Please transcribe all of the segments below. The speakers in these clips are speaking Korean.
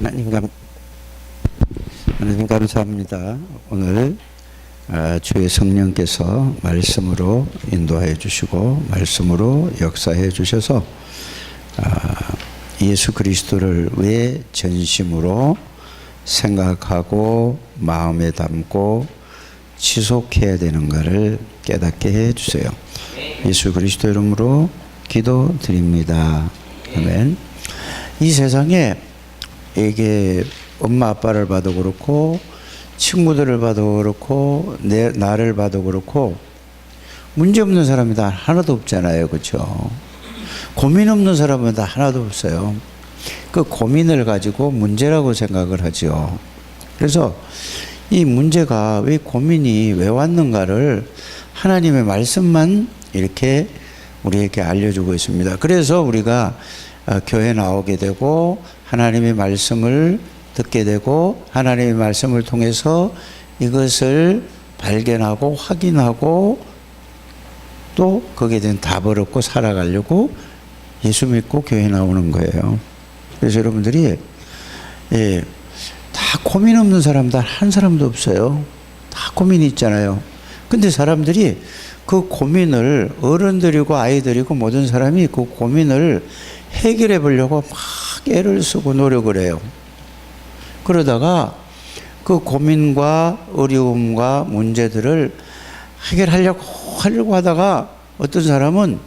하나님 감사합니다. 오늘 주의 성령께서 말씀으로 인도하여 주시고 말씀으로 역사해 주셔서 예수 그리스도를 왜 전심으로 생각하고 마음에 담고 지속해야 되는가를 깨닫게 해 주세요. 예수 그리스도 이름으로 기도드립니다. 아멘. 이 세상에 이게 엄마 아빠를 봐도 그렇고 친구들을 봐도 그렇고 나를 봐도 그렇고 문제없는 사람이 다 하나도 없잖아요. 그렇죠? 고민 없는 사람은 다 하나도 없어요. 그 고민을 가지고 문제라고 생각을 하죠. 그래서 이 문제가 왜 고민이 왜 왔는가를 하나님의 말씀만 이렇게 우리에게 알려주고 있습니다. 그래서 우리가 교회 나오게 되고 하나님의 말씀을 듣게 되고 하나님의 말씀을 통해서 이것을 발견하고 확인하고 또 거기에 대한 답을 얻고 살아가려고 예수 믿고 교회 나오는 거예요. 그래서 여러분들이 다 고민 없는 사람 단 한 사람도 없어요. 다 고민이 있잖아요. 근데 사람들이 그 고민을 어른들이고 아이들이고 모든 사람이 그 고민을 해결해 보려고 막 애를 쓰고 노력을 해요. 그러다가 그 고민과 어려움과 문제들을 해결하려고 하다가 어떤 사람은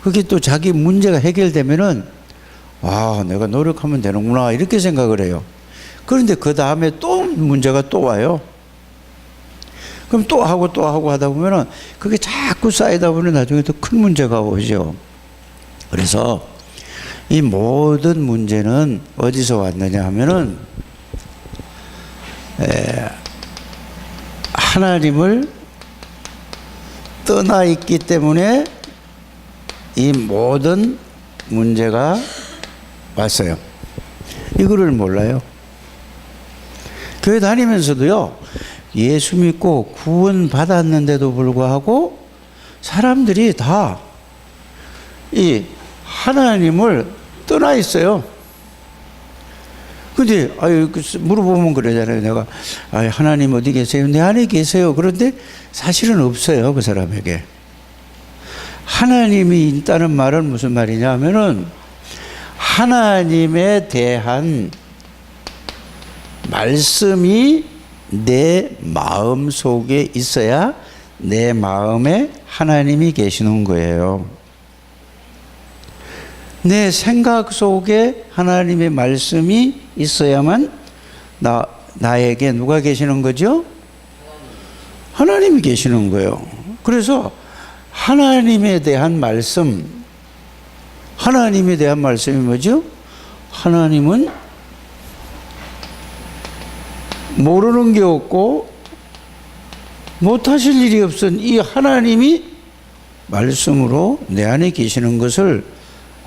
그게 또 자기 문제가 해결되면은 내가 노력하면 되는구나 이렇게 생각을 해요. 그런데 그 다음에 또 문제가 또 와요. 그럼 또 하고 하다 보면은 그게 자꾸 쌓이다 보면 나중에 더 큰 문제가 오죠. 그래서 이 모든 문제는 어디서 왔느냐 하면은 하나님을 떠나 있기 때문에 이 모든 문제가 왔어요. 이거를 몰라요. 교회 다니면서도요, 예수 믿고 구원 받았는데도 불구하고 사람들이 다 이 하나님을 떠나 있어요. 근데 물어보면 그러잖아요. 내가 하나님 어디 계세요? 내 안에 계세요. 그런데 사실은 없어요. 그 사람에게. 하나님이 있다는 말은 무슨 말이냐 하면은 하나님에 대한 말씀이 내 마음 속에 있어야 내 마음에 하나님이 계시는 거예요. 내 생각 속에 하나님의 말씀이 있어야만 나에게 누가 계시는 거죠? 하나님이 계시는 거예요. 그래서 하나님에 대한 말씀이 뭐죠? 하나님은 모르는 게 없고 못하실 일이 없은 이 하나님이 말씀으로 내 안에 계시는 것을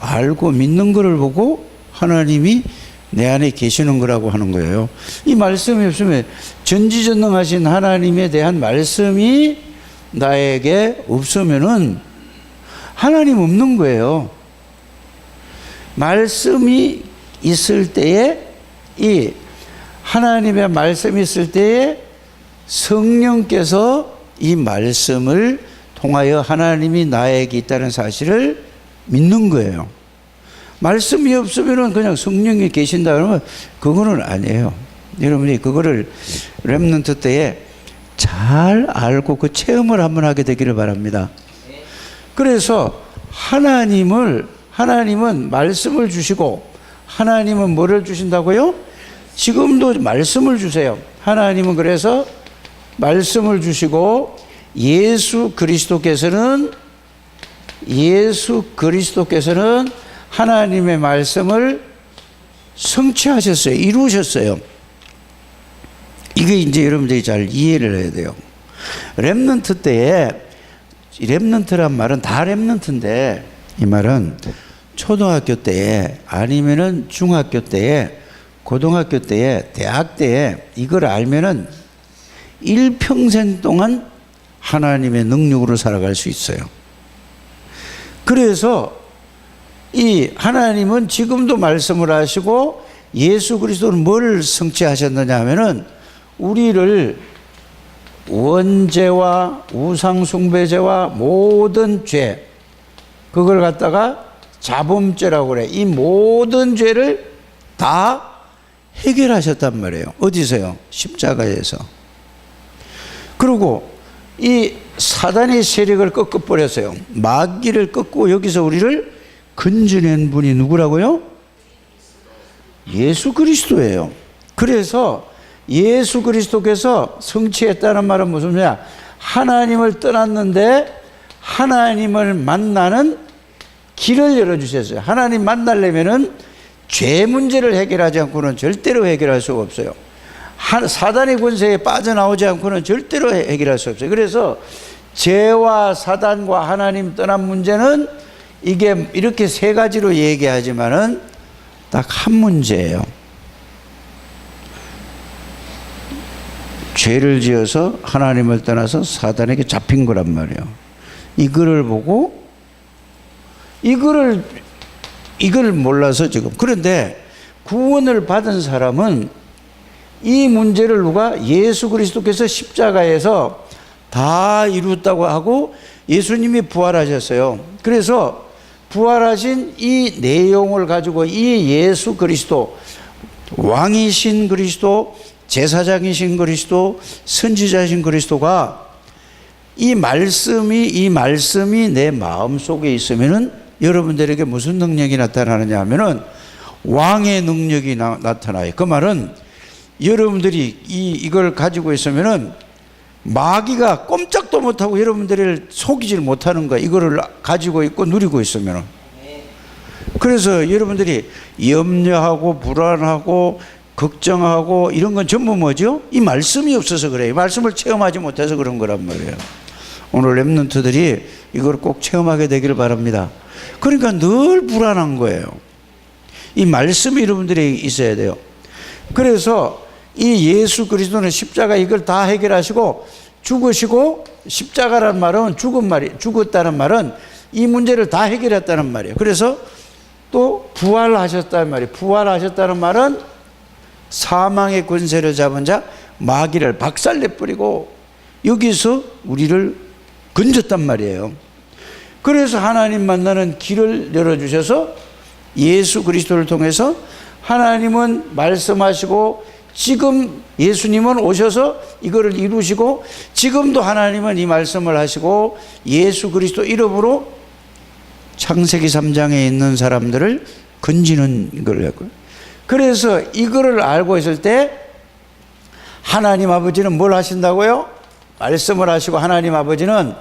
알고 믿는 것을 보고 하나님이 내 안에 계시는 거라고 하는 거예요. 이 말씀이 없으면 전지전능하신 하나님에 대한 말씀이 나에게 없으면은 하나님 없는 거예요. 말씀이 있을 때에 이 하나님의 말씀이 있을 때에 성령께서 이 말씀을 통하여 하나님이 나에게 있다는 사실을 믿는 거예요. 말씀이 없으면 그냥 성령이 계신다 그러면 그거는 아니에요. 여러분이 그거를 렘넌트 때에 잘 알고 그 체험을 한번 하게 되기를 바랍니다. 그래서 하나님은 말씀을 주시고 하나님은 뭐를 주신다고요? 지금도 말씀을 주세요. 하나님은 그래서 말씀을 주시고 예수 그리스도께서는 하나님의 말씀을 성취하셨어요. 이루셨어요. 이게 이제 여러분들이 잘 이해를 해야 돼요. 렘넌트 때에 렘넌트란 말은 다 렘넌트인데 이 말은 초등학교 때에 아니면은 중학교 때에 고등학교 때에 대학 때에 이걸 알면은 일평생 동안 하나님의 능력으로 살아갈 수 있어요. 그래서 이 하나님은 지금도 말씀을 하시고 예수 그리스도는 뭘 성취하셨느냐 하면은 우리를 원죄와 우상숭배죄와 모든 죄, 그걸 갖다가 자범죄라고 그래. 이 모든 죄를 다 해결하셨단 말이에요. 어디서요? 십자가에서. 그리고 이 사단의 세력을 꺾어버렸어요. 마귀를 꺾고 여기서 우리를 건져낸 분이 누구라고요? 예수 그리스도예요. 그래서 예수 그리스도께서 성취했다는 말은 무슨 말이야? 하나님을 떠났는데 하나님을 만나는 길을 열어주셨어요. 하나님 만나려면은 죄 문제를 해결하지 않고는 절대로 해결할 수가 없어요. 사단의 권세에 빠져나오지 않고는 절대로 해결할 수 없어요. 그래서 죄와 사단과 하나님 떠난 문제는 이게 이렇게 세 가지로 얘기하지만은 딱 한 문제예요. 죄를 지어서 하나님을 떠나서 사단에게 잡힌 거란 말이에요. 이거를 보고 이거를 몰라서 지금. 그런데 구원을 받은 사람은 이 문제를 누가? 예수 그리스도께서 십자가에서 다 이루었다고 하고 예수님이 부활하셨어요. 그래서 부활하신 이 내용을 가지고 이 예수 그리스도, 왕이신 그리스도, 제사장이신 그리스도, 선지자이신 그리스도가 이 말씀이 내 마음속에 있으면은 여러분들에게 무슨 능력이 나타나느냐 하면은 왕의 능력이 나타나요. 그 말은 여러분들이 이걸 가지고 있으면은 마귀가 꼼짝도 못하고 여러분들을 속이질 못하는 거야. 이거를 가지고 있고 누리고 있으면은. 그래서 여러분들이 염려하고 불안하고 걱정하고 이런 건 전부 뭐죠? 이 말씀이 없어서 그래요. 이 말씀을 체험하지 못해서 그런 거란 말이에요. 오늘 랩런트들이 이걸 꼭 체험하게 되기를 바랍니다. 그러니까 늘 불안한 거예요. 이 말씀이 여러분들이 있어야 돼요. 그래서 이 예수 그리스도는 십자가 이걸 다 해결하시고 죽으시고, 십자가란 말은 죽었다는 말은 이 문제를 다 해결했다는 말이에요. 그래서 또 부활하셨다는 말이에요. 부활하셨다는 말은 사망의 권세를 잡은 자 마귀를 박살내버리고 여기서 우리를 건졌단 말이에요. 그래서 하나님 만나는 길을 열어주셔서 예수 그리스도를 통해서 하나님은 말씀하시고 지금 예수님은 오셔서 이거를 이루시고 지금도 하나님은 이 말씀을 하시고 예수 그리스도 이름으로 창세기 3장에 있는 사람들을 건지는 걸 했고요. 그래서 이거를 알고 있을 때 하나님 아버지는 뭘 하신다고요? 말씀을 하시고 하나님 아버지는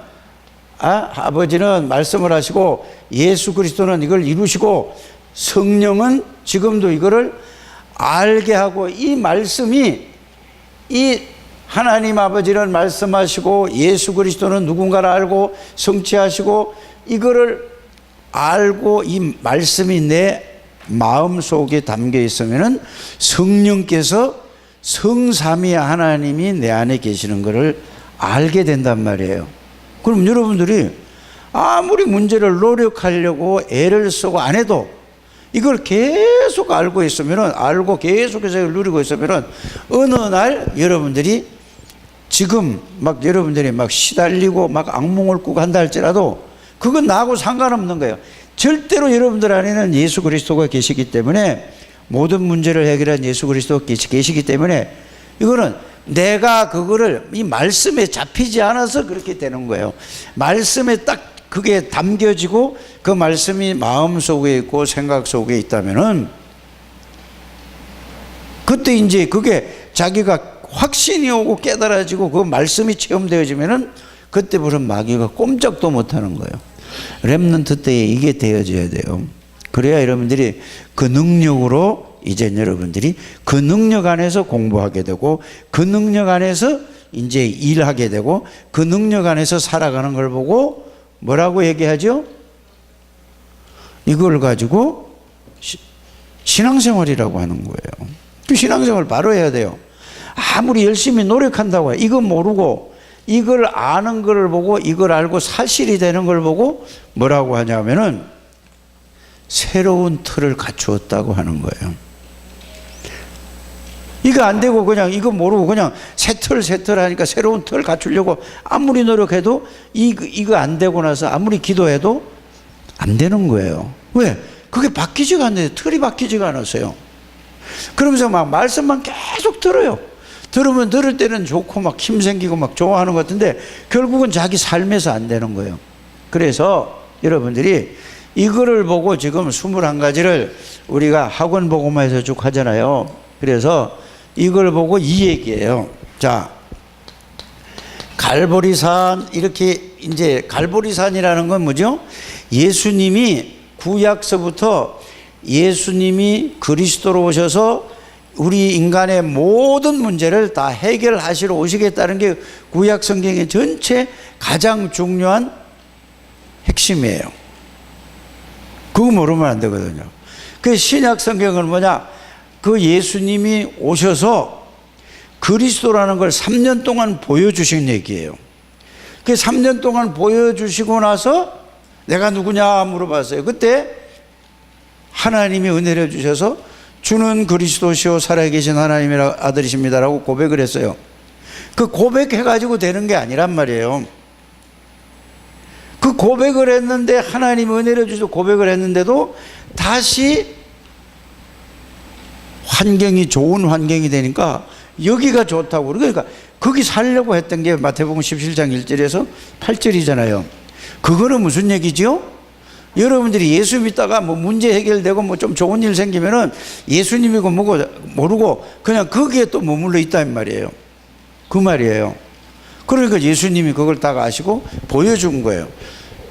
말씀을 하시고 예수 그리스도는 이걸 이루시고 성령은 지금도 이거를 알게 하고 이 말씀이 이 하나님 아버지는 말씀하시고 예수 그리스도는 누군가를 알고 성취하시고 이거를 알고 이 말씀이 내 마음 속에 담겨 있으면은 성령께서 성삼위 하나님이 내 안에 계시는 것을 알게 된단 말이에요. 그럼 여러분들이 아무리 문제를 노력하려고 애를 쓰고 안 해도 이걸 계속 알고 있으면은, 알고 계속해서 누리고 있으면은 어느 날 여러분들이 지금 막 여러분들이 막 시달리고 막 악몽을 꾸고 한다 할지라도 그건 나하고 상관없는 거예요. 절대로 여러분들 안에는 예수 그리스도가 계시기 때문에, 모든 문제를 해결한 예수 그리스도가 계시기 때문에 이거는 내가 그거를 이 말씀에 잡히지 않아서 그렇게 되는 거예요. 말씀에 딱 그게 담겨지고 그 말씀이 마음 속에 있고 생각 속에 있다면은 그때 이제 그게 자기가 확신이 오고 깨달아지고 그 말씀이 체험되어지면은 그때부터 마귀가 꼼짝도 못하는 거예요. 렘넌트 때에 이게 되어져야 돼요. 그래야 여러분들이 그 능력으로 이제 여러분들이 그 능력 안에서 공부하게 되고 그 능력 안에서 이제 일하게 되고 그 능력 안에서 살아가는 걸 보고 뭐라고 얘기하죠? 이걸 가지고 신앙생활이라고 하는 거예요. 그 신앙생활 바로 해야 돼요. 아무리 열심히 노력한다고 해요. 이거 모르고 이걸 아는 걸 보고 이걸 알고 사실이 되는 걸 보고 뭐라고 하냐면은 새로운 틀을 갖추었다고 하는 거예요. 이거 안 되고 그냥 이거 모르고 그냥 새 털 하니까 새로운 털 갖추려고 아무리 노력해도 이거 안 되고 나서 아무리 기도해도 안 되는 거예요. 왜? 그게 바뀌지가 않는데 털이 바뀌지가 않았어요. 그러면서 막 말씀만 계속 들어요. 들으면 들을 때는 좋고 막 힘 생기고 막 좋아하는 것 같은데 결국은 자기 삶에서 안 되는 거예요. 그래서 여러분들이 이거를 보고 지금 21가지를 우리가 학원 복음화에서 쭉 하잖아요. 그래서 이걸 보고 이 얘기예요. 자, 갈보리산, 이렇게 이제 갈보리산이라는 건 뭐죠? 예수님이 구약서부터 예수님이 그리스도로 오셔서 우리 인간의 모든 문제를 다 해결하시러 오시겠다는 게 구약 성경의 전체 가장 중요한 핵심이에요. 그거 모르면 안 되거든요. 그 신약 성경은 뭐냐? 그 예수님이 오셔서 그리스도라는 걸 3년 동안 보여주신 얘기예요. 그 3년 동안 보여주시고 나서 내가 누구냐 물어봤어요. 그때 하나님이 은혜를 주셔서 주는 그리스도시요 살아계신 하나님의 아들이십니다라고 고백을 했어요. 그 고백해가지고 되는 게 아니란 말이에요. 그 고백을 했는데 하나님 은혜를 주셔서 고백을 했는데도 다시 환경이 좋은 환경이 되니까 여기가 좋다고. 그러니까 거기 살려고 했던 게 마태복음 17장 1절에서 8절이잖아요. 그거는 무슨 얘기지요? 여러분들이 예수 믿다가 뭐 문제 해결되고 뭐 좀 좋은 일 생기면은 예수님이고 뭐고 모르고 그냥 거기에 또 머물러 있단 말이에요. 그 말이에요. 그러니까 예수님이 그걸 다 아시고 보여준 거예요.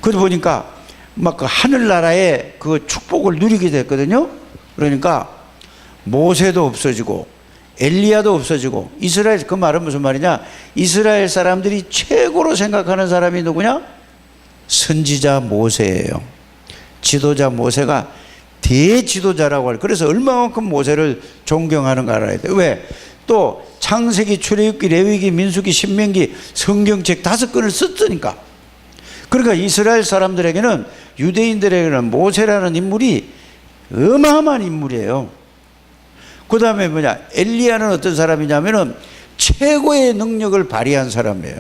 그러다 보니까 막 그 하늘나라의 그 축복을 누리게 됐거든요. 그러니까 모세도 없어지고 엘리야도 없어지고 이스라엘, 그 말은 무슨 말이냐? 이스라엘 사람들이 최고로 생각하는 사람이 누구냐? 선지자 모세예요. 지도자 모세가 대지도자라고 할. 그래서 얼마만큼 모세를 존경하는가 알아야 돼. 왜? 또 창세기, 출애굽기, 레위기, 민수기, 신명기 성경책 5권을 썼으니까. 그러니까 이스라엘 사람들에게는, 유대인들에게는 모세라는 인물이 어마어마한 인물이에요. 그 다음에 뭐냐? 엘리야는 어떤 사람이냐면은 최고의 능력을 발휘한 사람이에요.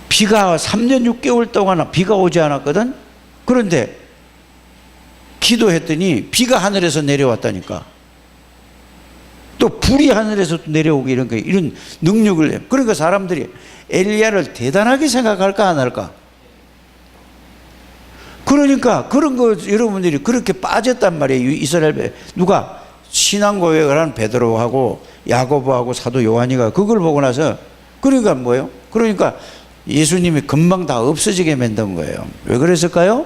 비가 3년 6개월 동안 비가 오지 않았거든? 그런데 기도했더니 비가 하늘에서 내려왔다니까. 또 불이 하늘에서 내려오고 이런 능력을 해요. 그러니까 사람들이 엘리야를 대단하게 생각할까 안 할까? 그러니까 그런 거 여러분들이 그렇게 빠졌단 말이에요. 이스라엘 누가? 신앙고백을 한 베드로하고 야고보하고 사도 요한이가 그걸 보고 나서, 그러니까 뭐예요? 그러니까 예수님이 금방 다 없어지게 만든 거예요. 왜 그랬을까요?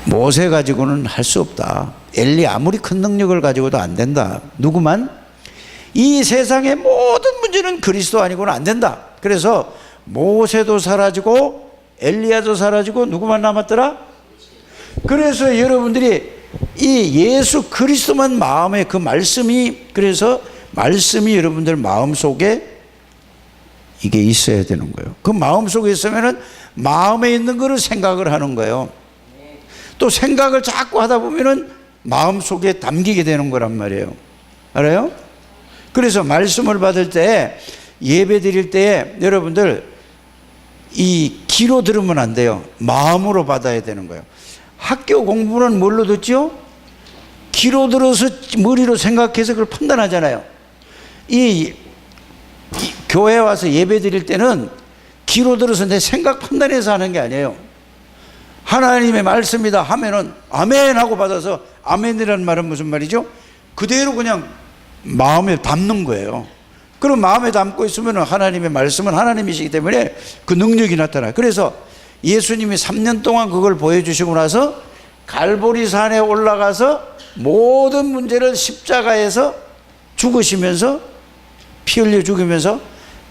모세 가지고는 할 수 없다. 엘리 아무리 큰 능력을 가지고도 안 된다. 누구만? 이 세상의 모든 문제는 그리스도 아니고는 안 된다. 그래서 모세도 사라지고 엘리야도 사라지고 누구만 남았더라? 그래서 여러분들이 이 예수 그리스도만 마음에, 그 말씀이, 그래서 말씀이 여러분들 마음속에 이게 있어야 되는 거예요. 그 마음속에 있으면은 마음에 있는 거를 생각을 하는 거예요. 또 생각을 자꾸 하다 보면은 마음속에 담기게 되는 거란 말이에요. 알아요? 그래서 말씀을 받을 때, 예배 드릴 때 여러분들 이 귀로 들으면 안 돼요. 마음으로 받아야 되는 거예요. 학교 공부는 뭘로 듣죠? 귀로 들어서 머리로 생각해서 그걸 판단하잖아요. 이 교회 와서 예배 드릴 때는 귀로 들어서 내 생각 판단해서 하는 게 아니에요. 하나님의 말씀이다 하면은 아멘 하고 받아서, 아멘이라는 말은 무슨 말이죠? 그대로 그냥 마음에 담는 거예요. 그럼 마음에 담고 있으면 하나님의 말씀은 하나님이시기 때문에 그 능력이 나타나요. 그래서 예수님이 3년 동안 그걸 보여주시고 나서 갈보리산에 올라가서 모든 문제를 십자가에서 죽으시면서 피 흘려 죽으면서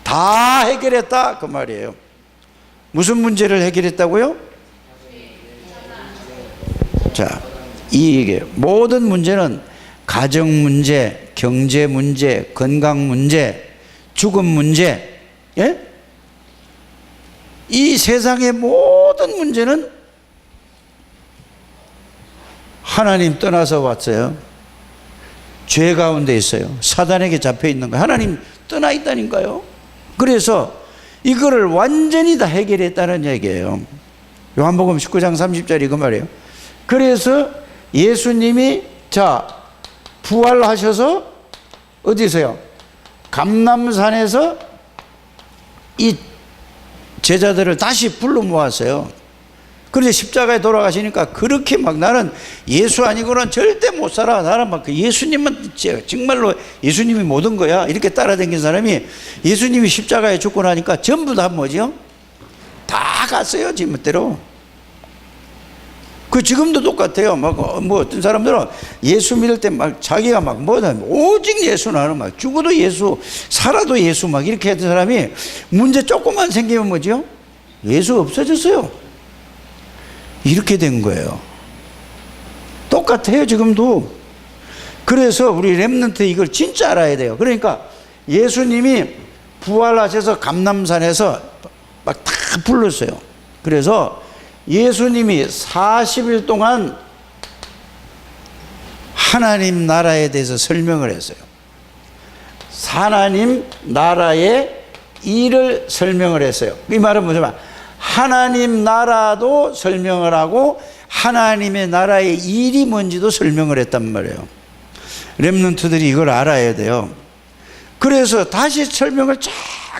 다 해결했다 그 말이에요. 무슨 문제를 해결했다고요? 자, 이게 모든 문제는 가정 문제, 경제 문제, 건강 문제, 죽음 문제, 예? 이 세상의 모든 문제는 하나님 떠나서 왔어요. 죄 가운데 있어요. 사단에게 잡혀 있는 거예요. 하나님 떠나 있다니까요. 그래서 이거를 완전히 다 해결했다는 얘기예요. 요한복음 19장 30절 이거 말이에요. 그래서 예수님이 자 부활하셔서 어디서요? 감람산에서 이 제자들을 다시 불러 모았어요. 그런데 십자가에 돌아가시니까 그렇게 막 나는 예수 아니고는 절대 못 살아. 나는 막 그 예수님만 정말로 예수님이 모든 거야. 이렇게 따라다닌 사람이 예수님이 십자가에 죽고 나니까 전부 다 뭐죠? 다 갔어요. 지멋대로. 그 지금도 똑같아요. 막 뭐 어떤 사람들은 예수 믿을 때 막 자기가 막 뭐다 오직 예수 나는 막 죽어도 예수 살아도 예수 막 이렇게 했던 사람이 문제 조금만 생기면 뭐죠? 예수 없어졌어요. 이렇게 된 거예요. 똑같아요 지금도. 그래서 우리 렘넌트 이걸 진짜 알아야 돼요. 그러니까 예수님이 부활하셔서 감람산에서 막 다 불렀어요. 그래서 예수님이 40일 동안 하나님 나라에 대해서 설명을 했어요. 하나님 나라의 일을 설명을 했어요. 이 말은 뭐냐면 하나님 나라도 설명을 하고 하나님의 나라의 일이 뭔지도 설명을 했단 말이에요. 렘넌트들이 이걸 알아야 돼요. 그래서 다시 설명을 쫙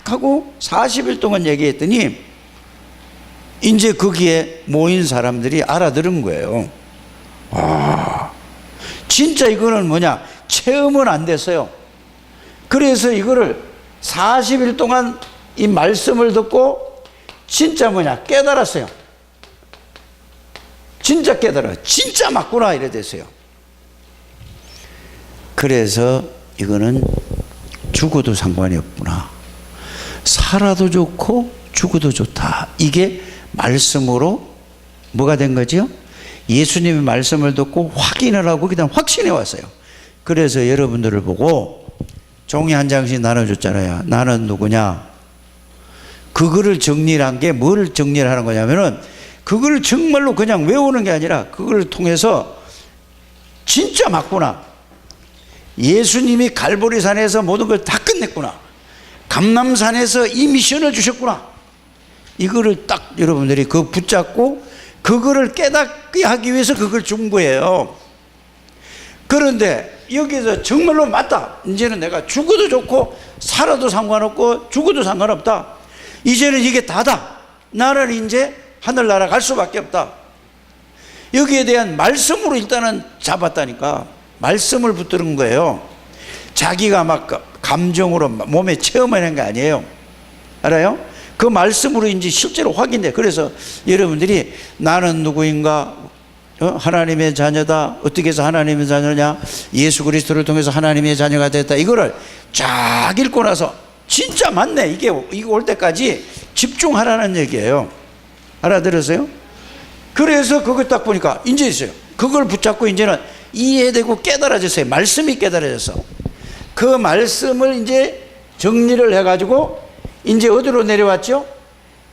하고 40일 동안 얘기했더니 이제 거기에 모인 사람들이 알아들은 거예요. 아, 진짜 이거는 뭐냐? 체험은 안 됐어요. 그래서 이거를 40일 동안 이 말씀을 듣고 진짜 뭐냐? 깨달았어요. 진짜 깨달아요. 진짜 맞구나 이래 됐어요. 그래서 이거는 죽어도 상관이 없구나. 살아도 좋고 죽어도 좋다. 이게 말씀으로 뭐가 된 거죠? 예수님의 말씀을 듣고 확인을 하고 그다음 확신해 왔어요. 그래서 여러분들을 보고 종이 한 장씩 나눠줬잖아요. 나는 누구냐? 그거를 정리를 한 게 뭘 정리를 하는 거냐면은 그거를 정말로 그냥 외우는 게 아니라 그걸 통해서 진짜 맞구나. 예수님이 갈보리산에서 모든 걸 다 끝냈구나. 감람산에서 이 미션을 주셨구나. 이거를 딱 여러분들이 그 붙잡고 그거를 깨닫게 하기 위해서 그걸 준 거예요. 그런데 여기서 정말로 맞다. 이제는 내가 죽어도 좋고 살아도 상관없고 죽어도 상관없다. 이제는 이게 다다. 나는 이제 하늘나라 갈 수밖에 없다. 여기에 대한 말씀으로 일단은 잡았다니까. 말씀을 붙드는 거예요. 자기가 막 감정으로 몸에 체험하는 게 아니에요. 알아요? 그 말씀으로 이제 실제로 확인돼. 그래서 여러분들이 나는 누구인가? 하나님의 자녀다. 어떻게 해서 하나님의 자녀냐? 예수 그리스도를 통해서 하나님의 자녀가 됐다. 이거를 쫙 읽고 나서 진짜 맞네. 이게 올 때까지 집중하라는 얘기예요. 알아들으세요? 그래서 그걸 딱 보니까 이제 있어요. 그걸 붙잡고 이제는 이해되고 깨달아졌어요. 말씀이 깨달아져서. 그 말씀을 이제 정리를 해가지고 이제 어디로 내려왔죠?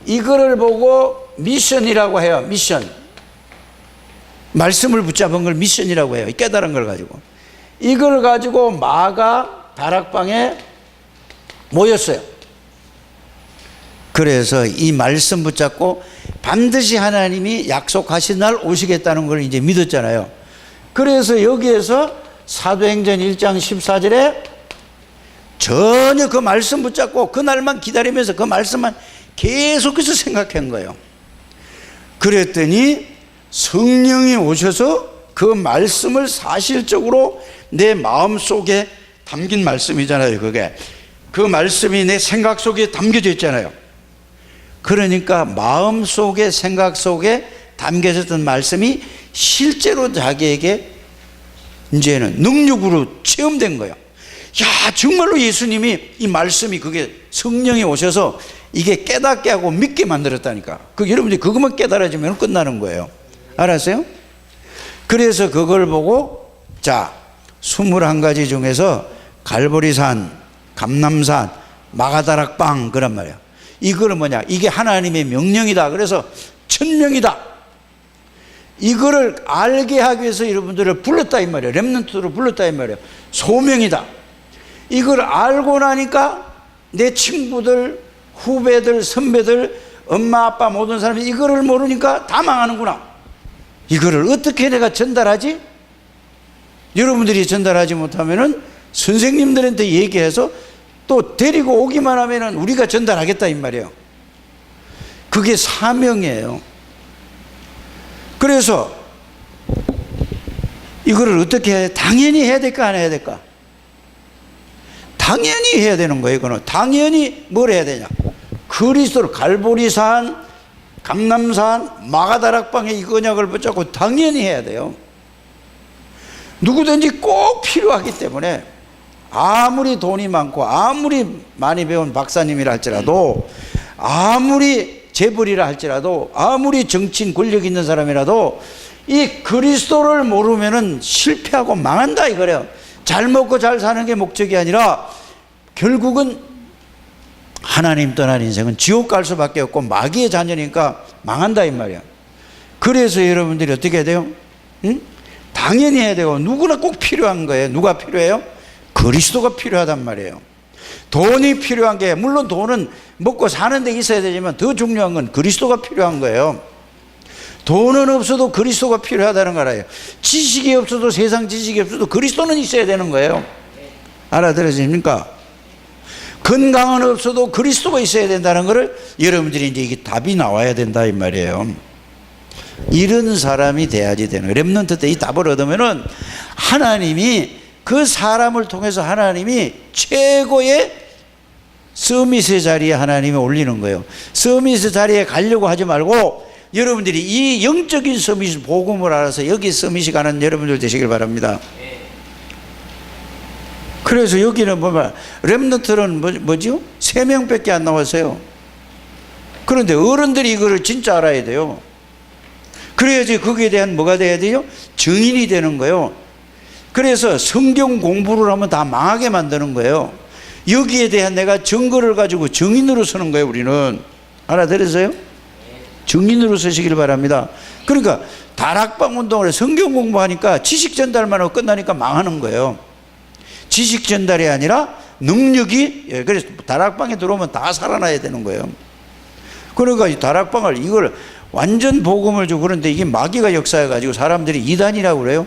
이거를 보고 미션이라고 해요. 미션. 말씀을 붙잡은 걸 미션이라고 해요. 깨달은 걸 가지고. 이걸 가지고 마가 다락방에 모였어요. 그래서 이 말씀 붙잡고 반드시 하나님이 약속하신 날 오시겠다는 걸 이제 믿었잖아요. 그래서 여기에서 사도행전 1장 14절에 전혀 그 말씀 붙잡고 그날만 기다리면서 그 말씀만 계속해서 생각한 거예요. 그랬더니 성령이 오셔서 그 말씀을 사실적으로 내 마음속에 담긴 말씀이잖아요. 그게 그 말씀이 내 생각 속에 담겨져 있잖아요. 그러니까 마음속에 생각 속에 담겨졌던 말씀이 실제로 자기에게 이제는 능력으로 체험된 거예요. 야, 정말로 예수님이 이 말씀이 그게 성령이 오셔서 이게 깨닫게 하고 믿게 만들었다니까. 그 여러분들이 그것만 깨달아지면 끝나는 거예요. 알았어요? 그래서 그걸 보고 자 21가지 중에서 갈보리산, 감람산, 마가다락방 그란 말이야. 이거는 뭐냐? 이게 하나님의 명령이다. 그래서 천명이다. 이거를 알게 하기 위해서 여러분들을 불렀다 이 말이에요. 렘넌트로 불렀다 이 말이에요. 소명이다. 이걸 알고 나니까 내 친구들, 후배들, 선배들, 엄마, 아빠 모든 사람이 이거를 모르니까 다 망하는구나. 이거를 어떻게 내가 전달하지? 여러분들이 전달하지 못하면은 선생님들한테 얘기해서 또 데리고 오기만 하면은 우리가 전달하겠다 이 말이에요. 그게 사명이에요. 그래서 이거를 어떻게 해야 돼? 당연히 해야 될까 안 해야 될까? 당연히 해야 되는 거예요. 이거는 당연히 뭘 해야 되냐? 그리스도를 갈보리산, 감람산, 마가다락방의 이 언약을 붙잡고 당연히 해야 돼요. 누구든지 꼭 필요하기 때문에 아무리 돈이 많고 아무리 많이 배운 박사님이라 할지라도 아무리 재벌이라 할지라도 아무리 정치인 권력 있는 사람이라도 이 그리스도를 모르면은 실패하고 망한다 이거래요. 잘 먹고 잘 사는 게 목적이 아니라 결국은 하나님 떠난 인생은 지옥 갈 수밖에 없고 마귀의 자녀니까 망한다 이 말이야. 그래서 여러분들이 어떻게 해야 돼요? 응? 당연히 해야 되고 누구나 꼭 필요한 거예요. 누가 필요해요? 그리스도가 필요하단 말이에요. 돈이 필요한 게 물론 돈은 먹고 사는 데 있어야 되지만 더 중요한 건 그리스도가 필요한 거예요. 돈은 없어도 그리스도가 필요하다는 거 알아요. 지식이 없어도 세상 지식이 없어도 그리스도는 있어야 되는 거예요. 알아들으십니까? 건강은 없어도 그리스도가 있어야 된다는 것을 여러분들이 이제 이게 답이 나와야 된다 이 말이에요. 이런 사람이 돼야지 되는 거예요. 렘넌트 때 이 답을 얻으면은 하나님이 그 사람을 통해서 하나님이 최고의 서밋의 자리에 하나님이 올리는 거예요. 서밋의 자리에 가려고 하지 말고 여러분들이 이 영적인 서밋 복음을 알아서 여기 서밋이 가는 여러분들 되시길 바랍니다. 그래서 여기는 보면 렘넌트는 뭐죠? 3명밖에 안 나왔어요. 그런데 어른들이 이거를 진짜 알아야 돼요. 그래야지 거기에 대한 뭐가 돼야 돼요? 증인이 되는 거예요. 그래서 성경 공부를 하면 다 망하게 만드는 거예요. 여기에 대한 내가 증거를 가지고 증인으로 서는 거예요. 우리는 알아들으세요? 증인으로 서시길 바랍니다. 그러니까 다락방 운동을 성경 공부하니까 지식 전달만 하고 끝나니까 망하는 거예요. 지식 전달이 아니라 능력이, 그래서 다락방에 들어오면 다 살아나야 되는 거예요. 그러니까 이 다락방을 이걸 완전 복음을 주고 그런데 이게 마귀가 역사해가지고 사람들이 이단이라고 그래요.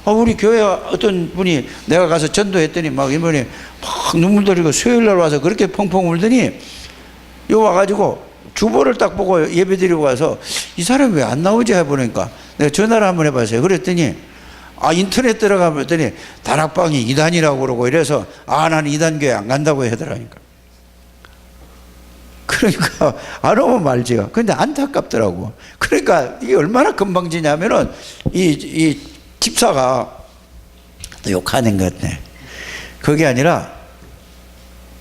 우리 교회 어떤 분이 내가 가서 전도했더니 막 이분이 막 눈물 흘리고 수요일날 와서 그렇게 펑펑 울더니 요 와가지고 주보를 딱 보고 예배 드리고 와서 이 사람이 왜 안 나오지 해보니까 내가 전화를 한번 해봤어요. 그랬더니 인터넷 들어가면 했더니 다락방이 이단이라고 그러고 이래서 나는 이단교회 안 간다고 하더라니까. 그러니까 안 오면 말지요. 근데 안타깝더라고. 그러니까 이게 얼마나 건방지냐면은 이 집사가 또 욕하는 것 같네. 그게 아니라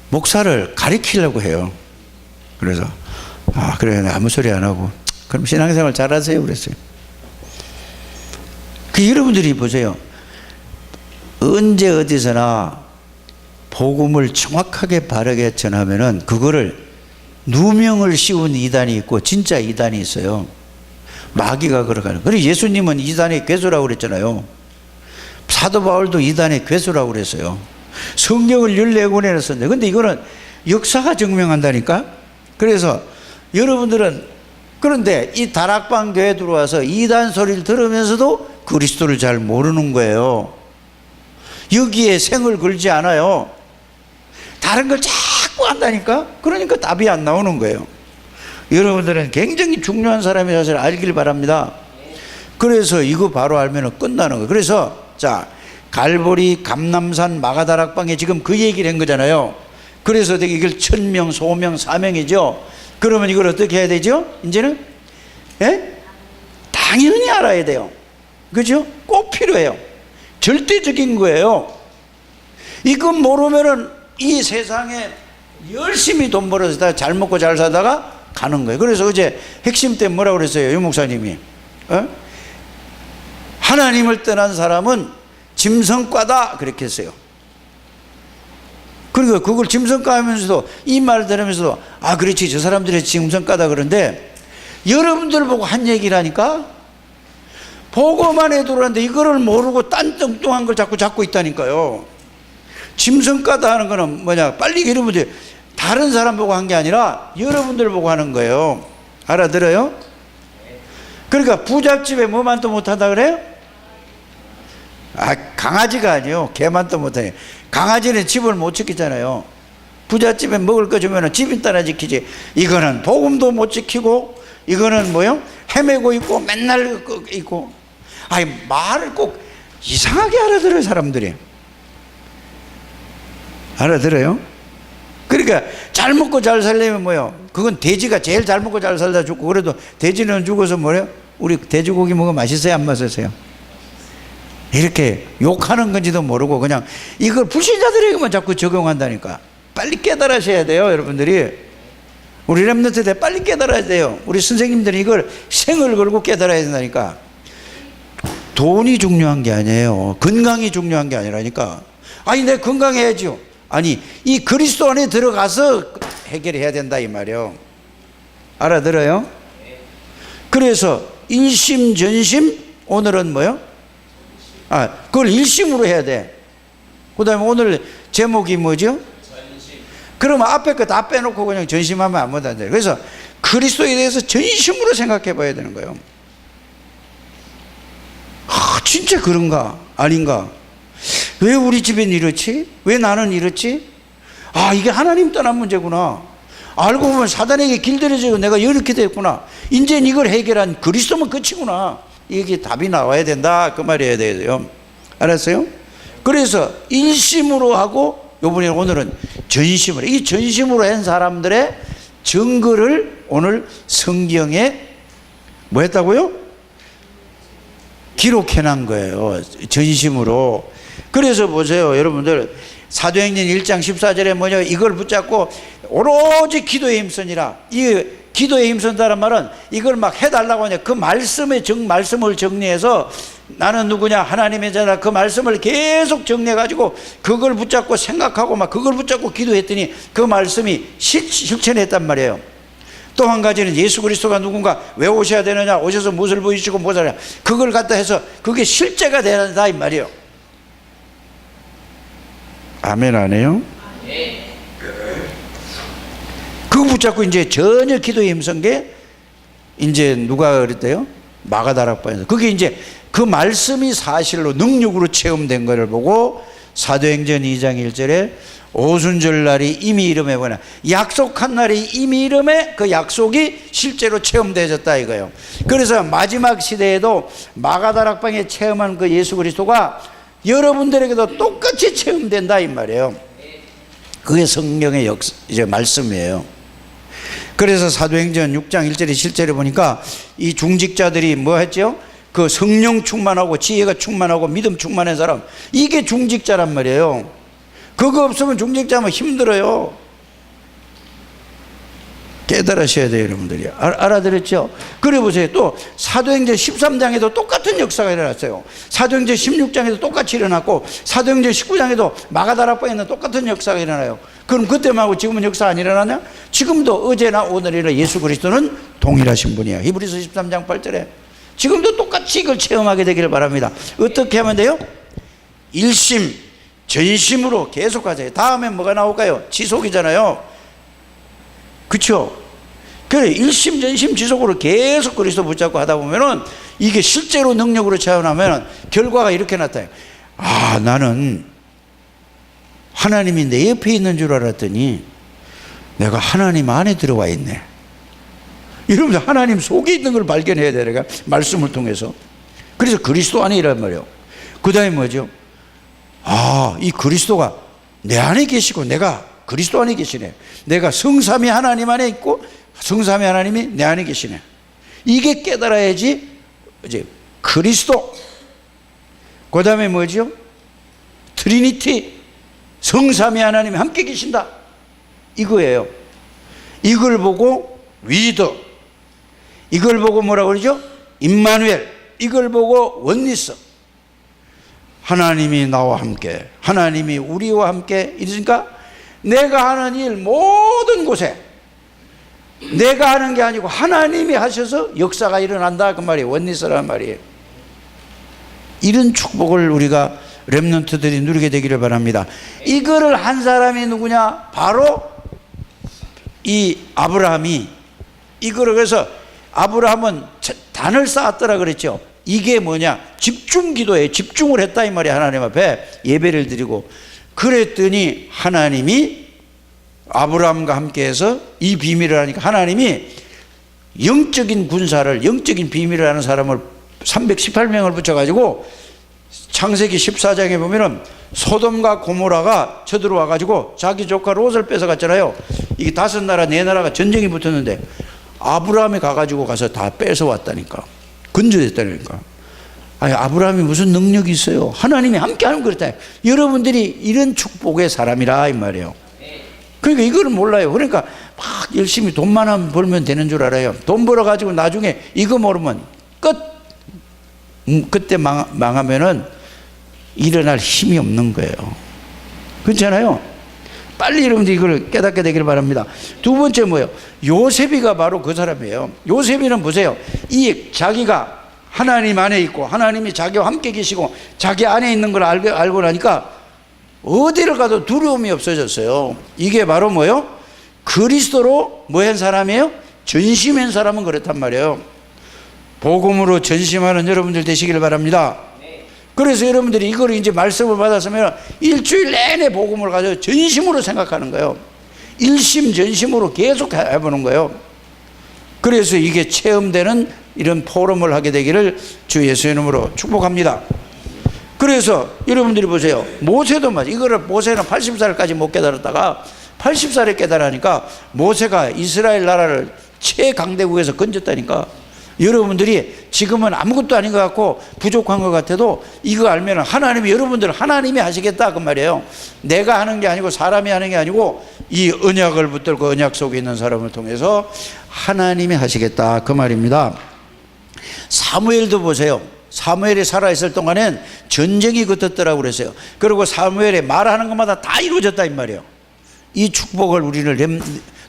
목사를 가리키려고 해요. 그래서 그래 아무 소리 안 하고 그럼 신앙생활 잘하세요 그랬어요. 여러분들이 보세요. 언제 어디서나 복음을 정확하게 바르게 전하면은 그거를 누명을 씌운 이단이 있고 진짜 이단이 있어요. 마귀가 그러가는. 그리고 예수님은 이단의 괴수라고 그랬잖아요. 사도 바울도 이단의 괴수라고 그랬어요. 성경을 14권이나 썼는데 근데 이거는 역사가 증명한다니까. 그래서 여러분들은 그런데 이 다락방 교회에 들어와서 이단 소리를 들으면서도 그리스도를 잘 모르는 거예요. 여기에 생을 걸지 않아요. 다른 걸 자꾸 한다니까. 그러니까 답이 안 나오는 거예요. 여러분들은 굉장히 중요한 사람이 사실 알길 바랍니다. 그래서 이거 바로 알면 끝나는 거예요. 그래서 자 갈보리, 감람산, 마가다락방에 지금 그 얘기를 한 거잖아요. 그래서 이걸 천명, 소명, 사명이죠. 그러면 이걸 어떻게 해야 되죠? 이제는 당연히 알아야 돼요. 그죠? 꼭 필요해요. 절대적인 거예요. 이거 모르면은 이 세상에 열심히 돈 벌어서 다 잘 먹고 잘 사다가 가는 거예요. 그래서 어제 핵심 때 뭐라고 그랬어요? 유 목사님이 하나님을 떠난 사람은 짐승과다 그렇게 했어요. 그러니까 그걸 짐승과 하면서도 이 말 들으면서도 그렇지 저 사람들이 짐승과다 그런데 여러분들 보고 한 얘기라니까. 보고만 해도 그러는데 이거를 모르고 딴뚱뚱한 걸 자꾸 잡고 있다니까요. 짐승 까다 하는 거는 뭐냐, 빨리 여러분들 다른 사람 보고 한 게 아니라 여러분들 보고 하는 거예요. 알아들어요? 그러니까 부잣집에 뭐만 또 못한다 그래요? 아, 강아지가 아니요, 개만 또 못해요. 강아지는 집을 못 지키잖아요. 부잣집에 먹을 거 주면 집이 따라 지키지. 이거는 복음도 못 지키고, 이거는 뭐요? 헤매고 있고 맨날 있고. 아니, 말을 꼭 이상하게 알아들어요, 사람들이. 알아들어요? 그러니까 잘 먹고 잘 살려면 뭐요? 그건 돼지가 제일 잘 먹고 잘 살다 죽고, 그래도 돼지는 죽어서 뭐래요? 우리 돼지고기 먹으면 맛있어요, 안 맛있어요? 이렇게 욕하는 건지도 모르고 그냥 이걸 불신자들에게만 자꾸 적용한다니까. 빨리 깨달으셔야 돼요, 여러분들이. 우리 렘넌트 때 빨리 깨달아야 돼요. 우리 선생님들이 이걸 생을 걸고 깨달아야 된다니까. 돈이 중요한 게 아니에요. 건강이 중요한 게 아니라니까. 아니, 내 건강해야죠. 아니, 이 그리스도 안에 들어가서 해결해야 된다 이 말이에요. 알아들어요? 그래서 일심 전심, 오늘은 뭐요? 아, 그걸 일심으로 해야 돼. 그 다음에 오늘 제목이 뭐죠? 전심. 그러면 앞에 거 다 빼놓고 그냥 전심하면 아무도 안 돼. 그래서 그리스도에 대해서 전심으로 생각해 봐야 되는 거예요. 아, 진짜 그런가? 아닌가? 왜 우리 집엔 이렇지? 왜 나는 이렇지? 아, 이게 하나님 떠난 문제구나. 알고 보면 사단에게 길들여지고 내가 이렇게 됐구나. 이제는 이걸 해결한 그리스도면 끝이구나. 이게 답이 나와야 된다, 그 말이어야 돼요. 알았어요? 그래서 일심으로 하고, 요번에 오늘은 전심으로. 이 전심으로 한 사람들의 증거를 오늘 성경에 뭐 했다고요? 기록해놓은 거예요, 전심으로. 그래서 보세요, 여러분들. 사도행전 1장 14절에 뭐냐, 이걸 붙잡고 오로지 기도에 힘쓰니라. 이 기도에 힘쓴다는 말은 이걸 막 해달라고 하냐, 그 말씀을 정리해서 나는 누구냐, 하나님의 자라, 그 말씀을 계속 정리해가지고 그걸 붙잡고 생각하고 막 그걸 붙잡고 기도했더니 그 말씀이 실천했단 말이에요. 또 한 가지는 예수 그리스도가 누군가 왜 오셔야 되느냐, 오셔서 무엇을 보이시고 무엇을 하냐, 그걸 갖다 해서 그게 실제가 된다 이 말이에요. 아멘 안 해요? 그거 붙잡고 이제 전혀 기도에 힘쓴 게 이제 누가 그랬대요? 마가다락방에서. 그게 이제 그 말씀이 사실로 능력으로 체험된 것을 보고 사도행전 2장 1절에 오순절 날이 이미 이름에 뭐냐, 약속한 날이 이미 이름에 그 약속이 실제로 체험되어졌다 이거예요. 그래서 마지막 시대에도 마가다락방에 체험한 그 예수 그리스도가 여러분들에게도 똑같이 체험된다 이 말이에요. 그게 성경의 이제 말씀이에요. 그래서 사도행전 6장 1절에 실제로 보니까 이 중직자들이 뭐 했죠? 그 성령 충만하고 지혜가 충만하고 믿음 충만한 사람, 이게 중직자란 말이에요. 그거 없으면 중직자면 힘들어요. 깨달으셔야 돼요, 여러분들이. 알아들었죠? 그래 보세요. 또 사도행전 13장에도 똑같은 역사가 일어났어요. 사도행전 16장에도 똑같이 일어났고, 사도행전 19장에도 마가다락방에는 똑같은 역사가 일어나요. 그럼 그때만하고 지금은 역사 안 일어나냐? 지금도 어제나 오늘이나 예수 그리스도는 동일하신 분이야. 히브리서 13장 8절에 지금도 똑같이 이걸 체험하게 되기를 바랍니다. 어떻게 하면 돼요? 일심 전심으로 계속 하세요. 다음에 뭐가 나올까요? 지속이잖아요. 그렇죠? 그래, 일심 전심 지속으로 계속 그리스도 붙잡고 하다 보면은 이게 실제로 능력으로 체험하면 결과가 이렇게 나타나요. 아, 나는 하나님이 내 옆에 있는 줄 알았더니 내가 하나님 안에 들어와 있네. 이러면서 하나님 속에 있는 걸 발견해야 돼, 내가 말씀을 통해서. 그래서 그리스도 안에 이란 말이에요. 그 다음에 뭐죠? 아, 이 그리스도가 내 안에 계시고 내가 그리스도 안에 계시네. 내가 성삼위 하나님 안에 있고 성삼위 하나님이 내 안에 계시네. 이게 깨달아야지 이제 그리스도. 그 다음에 뭐죠? 트리니티, 성삼위 하나님이 함께 계신다, 이거예요. 이걸 보고 위더, 이걸 보고 뭐라고 그러죠? 임마누엘, 이걸 보고 원리스. 하나님이 나와 함께, 하나님이 우리와 함께. 이러니까 내가 하는 일 모든 곳에 내가 하는 게 아니고 하나님이 하셔서 역사가 일어난다 그 말이에요. 원리스라는 말이에요. 이런 축복을 우리가 렘넌트들이 누리게 되기를 바랍니다. 이거를 한 사람이 누구냐? 바로 이 아브라함이. 이거를 그래서 아브라함은 단을 쌓았더라 그랬죠. 이게 뭐냐? 집중 기도예요. 집중을 했다 이 말이야. 하나님 앞에 예배를 드리고. 그랬더니 하나님이 아브라함과 함께해서 이 비밀을 하니까 하나님이 영적인 군사를, 영적인 비밀을 하는 사람을 318명을 붙여가지고 창세기 14장에 보면은 소돔과 고모라가 쳐들어와 가지고 자기 조카 롯을 뺏어갔잖아요. 이게 5나라 4나라가 전쟁이 붙었는데 아브라함이 가가지고 가서 다 뺏어왔다니까. 건져냈다니까. 아니, 아브라함이 무슨 능력이 있어요? 하나님이 함께하면 그렇다. 여러분들이 이런 축복의 사람이라 이 말이에요. 그러니까 이거를 몰라요. 그러니까 막 열심히 돈만 벌면 되는 줄 알아요. 돈 벌어가지고 나중에 이거 모르면 끝. 그때 망하면은 일어날 힘이 없는 거예요. 그렇잖아요. 빨리 여러분들 이걸 깨닫게 되기를 바랍니다. 두 번째 뭐예요? 요셉이가 바로 그 사람이에요. 요셉이는 보세요. 이 자기가 하나님 안에 있고 하나님이 자기와 함께 계시고 자기 안에 있는 걸 알고 나니까 어디를 가도 두려움이 없어졌어요. 이게 바로 뭐예요? 그리스도로 뭐 한 사람이에요? 전심한 사람은 그렇단 말이에요. 복음으로 전심하는 여러분들 되시기를 바랍니다. 그래서 여러분들이 이걸 이제 말씀을 받았으면 일주일 내내 복음을 가지고 전심으로 생각하는 거예요. 일심전심으로 계속 해보는 거예요. 그래서 이게 체험되는 이런 포럼을 하게 되기를 주 예수의 이름으로 축복합니다. 그래서 여러분들이 보세요. 모세도 맞아. 이거를 모세는 80살까지 못 깨달았다가 80살에 깨달으니까 모세가 이스라엘 나라를 최강대국에서 건졌다니까. 여러분들이 지금은 아무것도 아닌 것 같고 부족한 것 같아도 이거 알면 하나님이, 여러분들 하나님이 하시겠다 그 말이에요. 내가 하는 게 아니고 사람이 하는 게 아니고 이 언약을 붙들고 언약 속에 있는 사람을 통해서 하나님이 하시겠다 그 말입니다. 사무엘도 보세요. 사무엘이 살아있을 동안엔 전쟁이 긋었더라고 그랬어요. 그리고 사무엘이 말하는 것마다 다 이루어졌다 이 말이에요. 이 축복을 우리를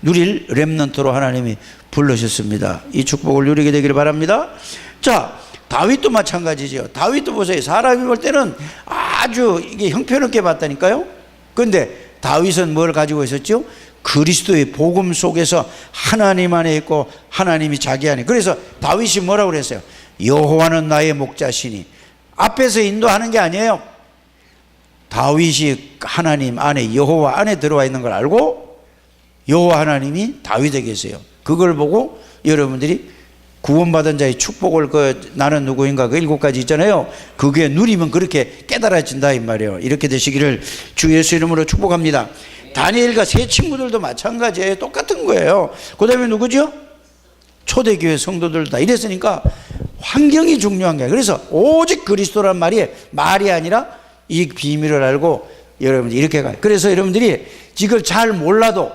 누릴 렘넌트로 하나님이 불러주셨습니다. 이 축복을 누리게 되기를 바랍니다. 자, 다윗도 마찬가지죠. 다윗도 보세요. 사람이 볼 때는 아주 이게 형편없게 봤다니까요. 그런데 다윗은 뭘 가지고 있었죠? 그리스도의 복음 속에서 하나님 안에 있고 하나님이 자기 안에. 그래서 다윗이 뭐라고 그랬어요? 여호와는 나의 목자시니. 앞에서 인도하는 게 아니에요. 다윗이 하나님 안에, 여호와 안에 들어와 있는 걸 알고 여호와 하나님이 다윗에게 계세요. 그걸 보고 여러분들이 구원받은 자의 축복을 나는 누구인가 7가지 있잖아요. 그게 누리면 그렇게 깨달아진다 이 말이에요. 이렇게 되시기를 주 예수 이름으로 축복합니다. 다니엘과 세 친구들도 마찬가지예요. 똑같은 거예요. 그 다음에 누구죠? 초대교회 성도들 다 이랬으니까 환경이 중요한 거예요. 그래서 오직 그리스도란 말이 아니라 이 비밀을 알고 여러분들이 이렇게 가요. 그래서 여러분들이 이걸 잘 몰라도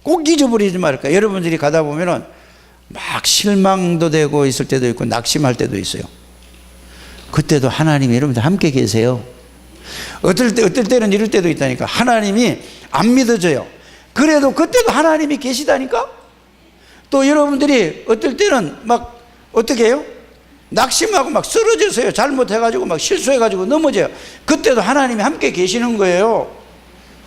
꼭 잊어버리지 말까. 여러분들이 가다 보면은 막 실망도 되고 있을 때도 있고 낙심할 때도 있어요. 그때도 하나님이 여러분들 함께 계세요. 어떨 때는 이럴 때도 있다니까. 하나님이 안 믿어져요. 그래도 그때도 하나님이 계시다니까. 또 여러분들이 어떨 때는 막 어떻게 해요? 낙심하고 막 쓰러져서요. 잘못해가지고 막 실수해가지고 넘어져요. 그때도 하나님이 함께 계시는 거예요.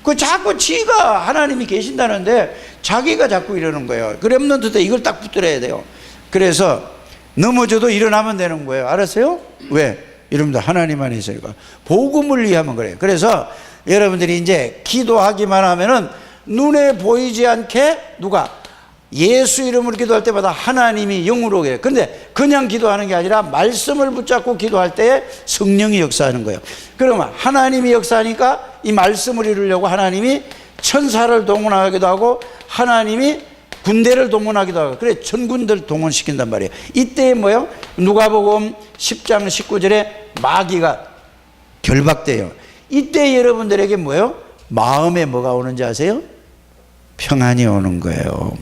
그 자꾸 지가 하나님이 계신다는데 자기가 자꾸 이러는 거예요. 그 렘넌트 때 이걸 딱 붙들어야 돼요. 그래서 넘어져도 일어나면 되는 거예요. 알았어요? 왜? 여러분들 하나님 안에 있으니까. 복음을 위하면 그래요. 그래서 여러분들이 이제 기도하기만 하면은 눈에 보이지 않게 누가 예수 이름으로 기도할 때마다 하나님이 영으로 오게. 그런데 그냥 기도하는 게 아니라 말씀을 붙잡고 기도할 때 성령이 역사하는 거예요. 그러면 하나님이 역사하니까 이 말씀을 이루려고 하나님이 천사를 동원하기도 하고 하나님이 군대를 동원하기도 하고 그래 천군들 동원시킨단 말이에요. 이때 뭐예요? 누가복음 10장 19절에 마귀가 결박돼요. 이때 여러분들에게 뭐예요? 마음에 뭐가 오는지 아세요? 평안이 오는 거예요.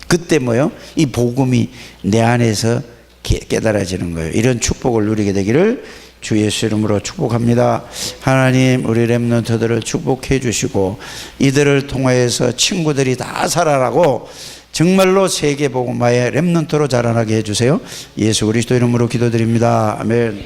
그때 뭐요? 이 복음이 내 안에서 깨달아지는 거예요. 이런 축복을 누리게 되기를 주 예수 이름으로 축복합니다. 하나님 우리 렘넌트들을 축복해 주시고 이들을 통하여서 친구들이 다 살아나고 정말로 세계 복음화의 렘넌트로 자라나게 해주세요. 예수 그리스도 이름으로 기도드립니다. 아멘.